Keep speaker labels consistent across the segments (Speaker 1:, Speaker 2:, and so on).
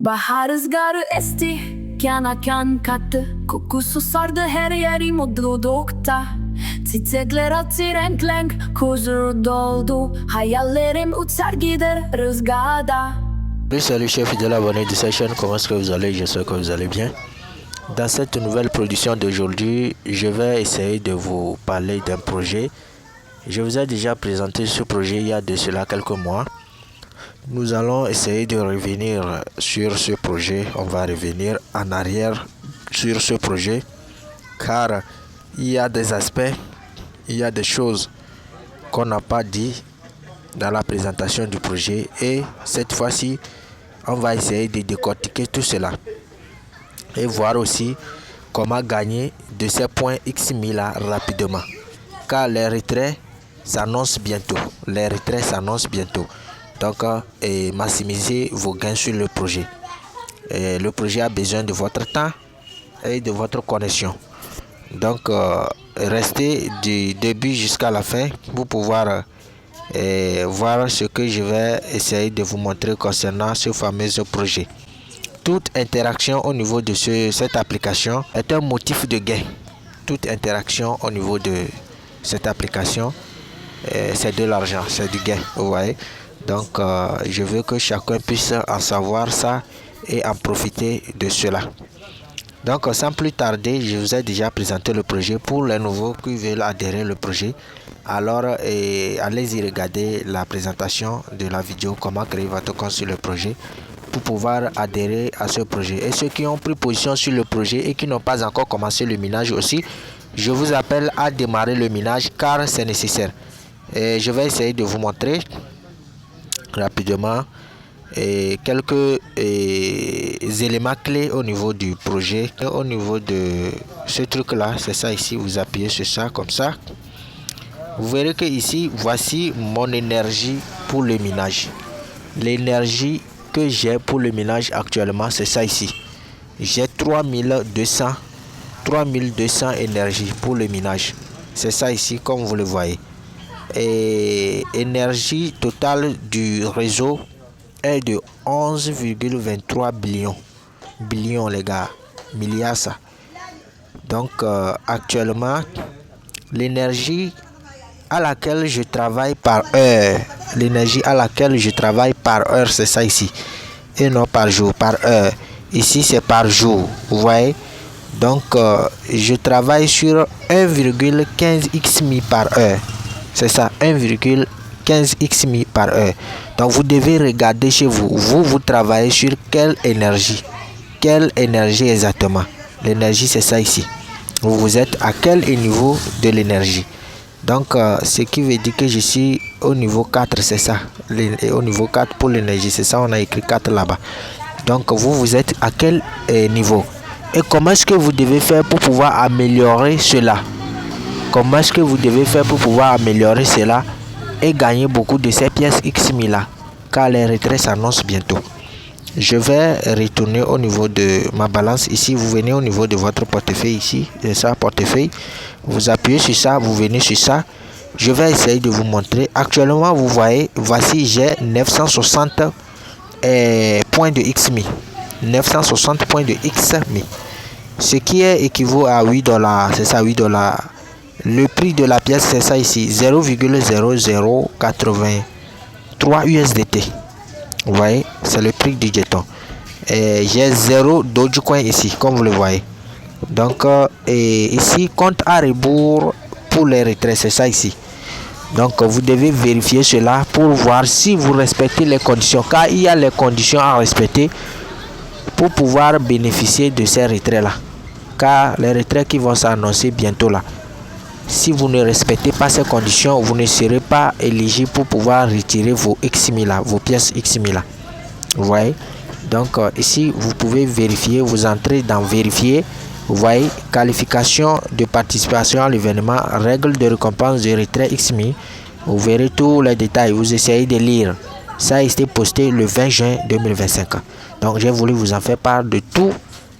Speaker 1: Bahar rüzgarı esti, kana kan kattı. Kokusu sardı her yeri mutlulukta. Çiçekler açtı renk renk, huzur doldu. Hayallerim uçar gider rüzgarda.
Speaker 2: Salut chers fidèles abonnés de cette chaîne, comment est-ce que vous allez? J'espère que vous allez bien. Dans cette nouvelle production d'aujourd'hui, je vais essayer de vous parler d'un projet. Je vous ai déjà présenté ce projet il y a de cela quelques mois. Nous allons essayer de revenir sur ce projet. On va revenir en arrière sur ce projet car il y a des aspects, il y a des choses qu'on n'a pas dit dans la présentation du projet et cette fois-ci, on va essayer de décortiquer tout cela et voir aussi comment gagner de ces points X1000 là rapidement car les retraits s'annoncent bientôt. Donc, maximisez vos gains sur le projet. Le projet a besoin de votre temps et de votre connexion. Donc, restez du début jusqu'à la fin pour pouvoir voir ce que je vais essayer de vous montrer concernant ce fameux projet. Toute interaction au niveau de cette application est un motif de gain. Toute interaction au niveau de cette application, c'est de l'argent, c'est du gain, vous voyez. Donc, je veux que chacun puisse en savoir ça et en profiter de cela. Donc, sans plus tarder, je vous ai déjà présenté le projet. Pour les nouveaux qui veulent adhérer au projet, alors allez-y regarder la présentation de la vidéo comment créer votre compte sur le projet pour pouvoir adhérer à ce projet. Et ceux qui ont pris position sur le projet et qui n'ont pas encore commencé le minage aussi, je vous appelle à démarrer le minage car c'est nécessaire. Et je vais essayer de vous montrer rapidement quelques éléments clés au niveau du projet. Au niveau de ce truc là, c'est ça ici, vous appuyez sur ça comme ça, vous verrez que ici voici mon énergie pour le minage. L'énergie que j'ai pour le minage actuellement, c'est ça ici. J'ai 3200 énergie pour le minage, c'est ça ici comme vous le voyez. Et énergie totale du réseau est de 11,23 billions les gars, milliards ça. Donc actuellement l'énergie à laquelle je travaille par heure, c'est ça ici, et non par jour, par heure. Ici c'est par jour, vous voyez. Donc je travaille sur 1,15 XMI par heure. C'est ça, 1,15 XMI par heure. Donc vous devez regarder chez vous. Vous travaillez sur quelle énergie? Quelle énergie exactement? L'énergie c'est ça ici. Vous êtes à quel niveau de l'énergie? Donc ce qui veut dire que je suis au niveau 4, c'est ça. Au niveau 4 pour l'énergie, c'est ça, on a écrit 4 là-bas. Donc vous êtes à quel niveau? Et comment est-ce que vous devez faire pour pouvoir améliorer cela? Comment est-ce que vous devez faire pour pouvoir améliorer cela et gagner beaucoup de ces pièces X1000 là, car les retraits s'annoncent bientôt. Je vais retourner au niveau de ma balance. Ici vous venez au niveau de votre portefeuille, ici c'est ça, portefeuille, vous appuyez sur ça, vous venez sur ça. Je vais essayer de vous montrer. Actuellement vous voyez, voici j'ai 960 points de XMI, 960 points de XMI, ce qui est équivaut à 8 $, c'est ça, 8 $. Le prix de la pièce c'est ça ici, 0,0083 USDT. Vous voyez, c'est le prix du jeton. J'ai 0 Dogecoin ici, comme vous le voyez. Donc ici compte à rebours pour les retraits, c'est ça ici. Donc vous devez vérifier cela pour voir si vous respectez les conditions, car il y a les conditions à respecter pour pouvoir bénéficier de ces retraits là, car les retraits qui vont s'annoncer bientôt là, si vous ne respectez pas ces conditions, vous ne serez pas éligible pour pouvoir retirer vos X1000 là, vos pièces X1000 là. Vous voyez. Donc ici vous pouvez vérifier, vous entrez dans vérifier. Vous voyez, qualification de participation à l'événement, règles de récompense de retrait X1000. Vous verrez tous les détails, vous essayez de lire. Ça a été posté le 20 juin 2025. Donc j'ai voulu vous en faire part de tous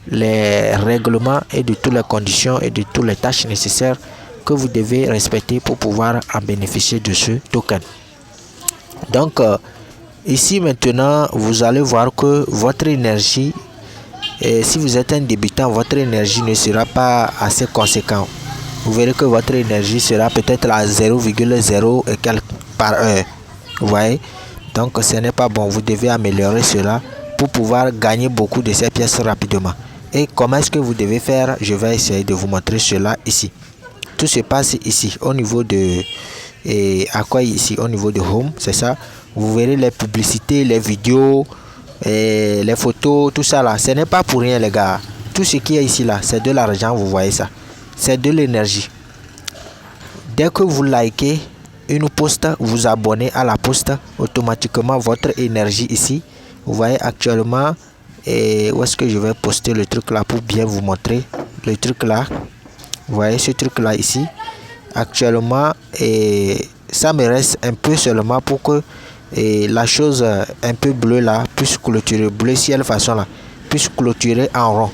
Speaker 2: les règlements et de toutes les conditions et de toutes les tâches nécessaires que vous devez respecter pour pouvoir en bénéficier de ce token. Donc Ici maintenant, vous allez voir que votre énergie, si vous êtes un débutant, votre énergie ne sera pas assez conséquente. Vous verrez que votre énergie sera peut-être à 0,0 et quelques par heure. Vous voyez? Donc ce n'est pas bon. Vous devez améliorer cela pour pouvoir gagner beaucoup de ces pièces rapidement. Et comment est-ce que vous devez faire? Je vais essayer de vous montrer cela ici. Tout se passe ici au niveau de ici au niveau de Home, c'est ça. Vous verrez les publicités, les vidéos, les photos, tout ça là. Ce n'est pas pour rien les gars. Tout ce qui est ici là, c'est de l'argent, vous voyez ça. C'est de l'énergie. Dès que vous likez une poste, vous abonnez à la poste, automatiquement votre énergie ici. Vous voyez actuellement, et où est-ce que je vais poster le truc là pour bien vous montrer le truc là. Vous voyez ce truc là ici. Actuellement, et ça me reste un peu seulement pour que la chose un peu bleue là puisse clôturer, bleu ciel façon là, puisse clôturer en rond.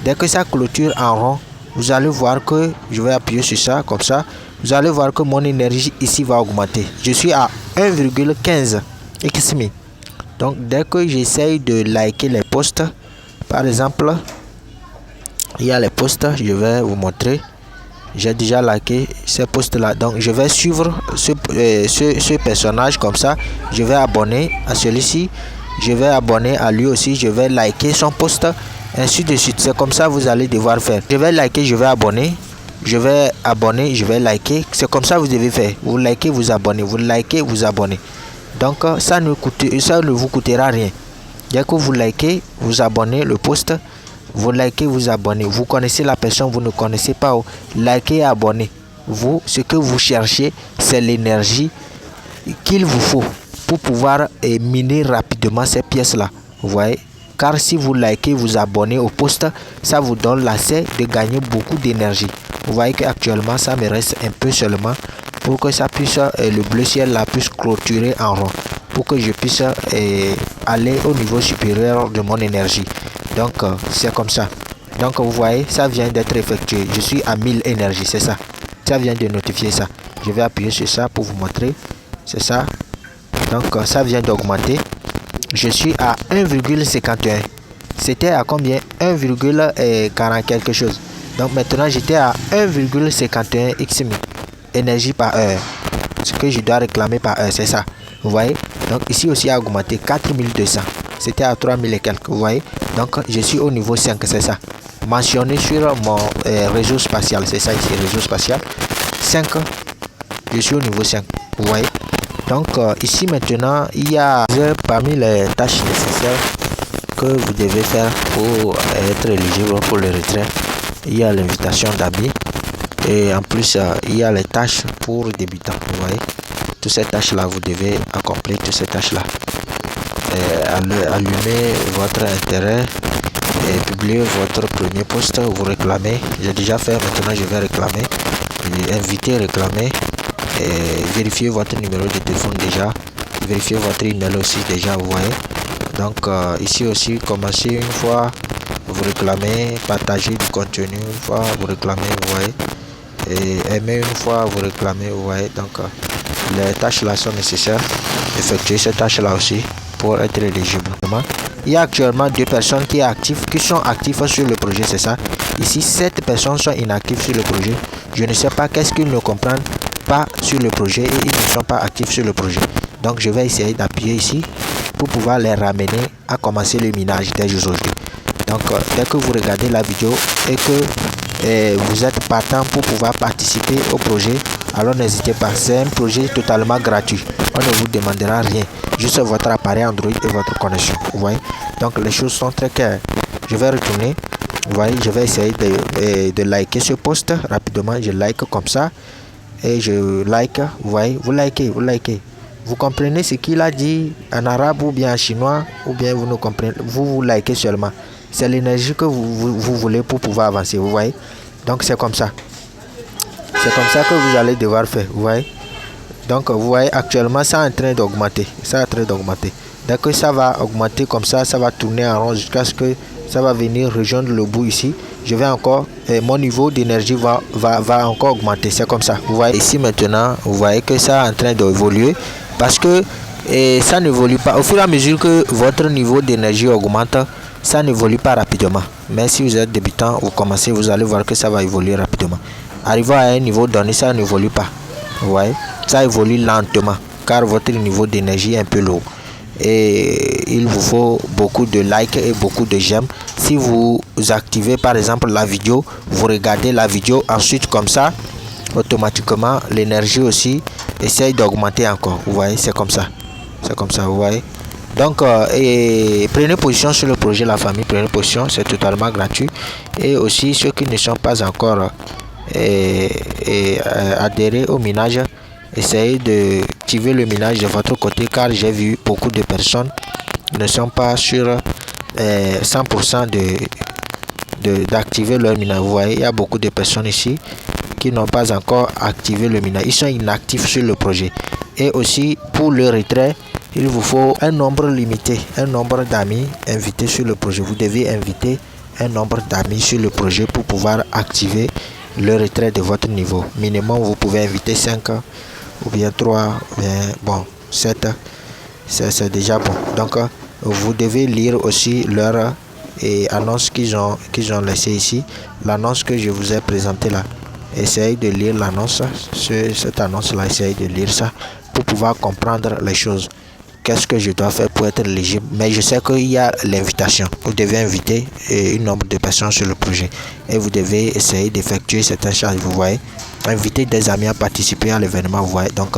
Speaker 2: Dès que ça clôture en rond, vous allez voir que je vais appuyer sur ça comme ça. Vous allez voir que mon énergie ici va augmenter. Je suis à 1,15 XMI. Donc dès que j'essaye de liker les posts, par exemple, il y a les posts, je vais vous montrer. J'ai déjà liké ces posts là, donc je vais suivre ce personnage comme ça. Je vais abonner à celui-ci, je vais abonner à lui aussi, je vais liker son post, ainsi de suite. C'est comme ça vous allez devoir faire. Je vais liker, je vais abonner, je vais abonner, je vais liker. C'est comme ça vous devez faire. Vous likez, vous abonnez, vous likez, vous abonnez. Donc ça ne vous coûtera rien. Dès que vous likez, vous abonnez le post. Vous likez, vous abonnez. Vous connaissez la personne, vous ne connaissez pas. Likez et abonnez. Vous, ce que vous cherchez, c'est l'énergie qu'il vous faut pour pouvoir miner rapidement ces pièces-là. Vous voyez? Car si vous likez, vous abonnez au post, ça vous donne l'accès de gagner beaucoup d'énergie. Vous voyez qu'actuellement, ça me reste un peu seulement pour que ça puisse, le bleu ciel là puisse clôturer en rond. Pour que je puisse aller au niveau supérieur de mon énergie. Donc c'est comme ça. Donc vous voyez, ça vient d'être effectué. Je suis à 1000 énergie, c'est ça. Ça vient de notifier ça. Je vais appuyer sur ça pour vous montrer. C'est ça. Donc ça vient d'augmenter. Je suis à 1,51. C'était à combien? 1,40 quelque chose. Donc maintenant j'étais à 1,51 XMI. Énergie par heure. Ce que je dois réclamer par heure, c'est ça. Vous voyez? Donc ici aussi a augmenté 4200. C'était à 3000 et quelques. Vous voyez? Donc je suis au niveau 5, c'est ça. Mentionné sur mon réseau spatial. C'est ça ici, réseau spatial. 5. Je suis au niveau 5. Vous voyez? Donc ici maintenant, il y a parmi les tâches nécessaires que vous devez faire pour être éligible pour le retrait. Il y a l'invitation d'amis. Et en plus, il y a les tâches pour débutants. Vous voyez? Toutes ces tâches-là, vous devez accomplir toutes ces tâches-là. Allumer votre intérêt et publier votre premier post, vous réclamez. J'ai déjà fait, maintenant je vais réclamer. Inviter, réclamer. Et vérifier votre numéro de téléphone déjà. Vérifier votre email aussi déjà, vous voyez. Donc ici aussi, commencer une fois, vous réclamez. Partager du contenu une fois, vous réclamez, vous voyez. Et aimer une fois, vous réclamez, vous voyez. Donc les tâches là sont nécessaires. Effectuer ces tâches là aussi pour être éligible. Il y a actuellement 2 personnes qui sont actives sur le projet, c'est ça. Ici 7 personnes sont inactives sur le projet. Je ne sais pas qu'est-ce qu'ils ne comprennent pas sur le projet et ils ne sont pas actifs sur le projet. Donc je vais essayer d'appuyer ici pour pouvoir les ramener à commencer le minage dès aujourd'hui. Donc dès que vous regardez la vidéo et que vous êtes partant pour pouvoir participer au projet, alors n'hésitez pas. C'est un projet totalement gratuit. On ne vous demandera rien, juste votre appareil Android et votre connexion. Vous voyez? Donc les choses sont très claires. Je vais retourner. Vous voyez, je vais essayer de liker ce post rapidement. Je like comme ça et je like. Vous voyez, vous likez, vous likez. Vous comprenez ce qu'il a dit en arabe ou bien en chinois, ou bien vous ne comprenez, vous likez seulement. C'est l'énergie que vous voulez pour pouvoir avancer. Vous voyez? Donc c'est comme ça. C'est comme ça que vous allez devoir faire. Vous voyez? Donc vous voyez actuellement ça est en train d'augmenter. Ça est en train d'augmenter. Dès que ça va augmenter comme ça va tourner en rond jusqu'à ce que ça va venir rejoindre le bout ici. Je vais encore, mon niveau d'énergie va encore augmenter. C'est comme ça. Vous voyez ici maintenant, vous voyez que ça est en train d'évoluer parce que et ça n'évolue pas. Au fur et à mesure que votre niveau d'énergie augmente, ça n'évolue pas rapidement. Mais si vous êtes débutant, vous commencez, vous allez voir que ça va évoluer rapidement. Arrivé à un niveau donné, ça n'évolue pas. Vous voyez, ça évolue lentement car votre niveau d'énergie est un peu lourd. Et il vous faut beaucoup de likes et beaucoup de j'aime. Si vous activez par exemple la vidéo, vous regardez la vidéo, ensuite comme ça, automatiquement l'énergie aussi essaye d'augmenter encore. Vous voyez, c'est comme ça. C'est comme ça, vous voyez. Donc, prenez position sur le projet La Famille, prenez position, c'est totalement gratuit. Et aussi, ceux qui ne sont pas encore adhérés au minage, essayez de activer le minage de votre côté car j'ai vu beaucoup de personnes ne sont pas sur 100% d'activer leur minage. Vous voyez, il y a beaucoup de personnes ici qui n'ont pas encore activé le minage. Ils sont inactifs sur le projet. Et aussi, pour le retrait, il vous faut un nombre limité, un nombre d'amis invités sur le projet. Vous devez inviter un nombre d'amis sur le projet pour pouvoir activer le retrait de votre niveau. Minimum, vous pouvez inviter 5 ou bien 3, ou bien, bon, 7. C'est déjà bon. Donc, vous devez lire aussi leur annonce qu'ils ont laissé ici. L'annonce que je vous ai présentée là. Essayez de lire l'annonce. Cette annonce-là, essayez de lire ça pour pouvoir comprendre les choses. Qu'est-ce que je dois faire pour être éligible? Mais je sais qu'il y a l'invitation. Vous devez inviter un nombre de personnes sur le projet. Et vous devez essayer d'effectuer certaines choses. Vous voyez, inviter des amis à participer à l'événement. Vous voyez, donc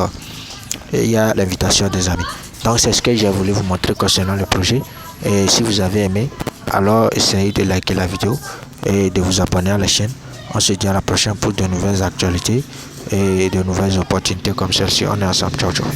Speaker 2: il y a l'invitation des amis. Donc c'est ce que j'ai voulu vous montrer concernant le projet. Et si vous avez aimé, alors essayez de liker la vidéo et de vous abonner à la chaîne. On se dit à la prochaine pour de nouvelles actualités et de nouvelles opportunités comme celle-ci. On est ensemble. Ciao, ciao.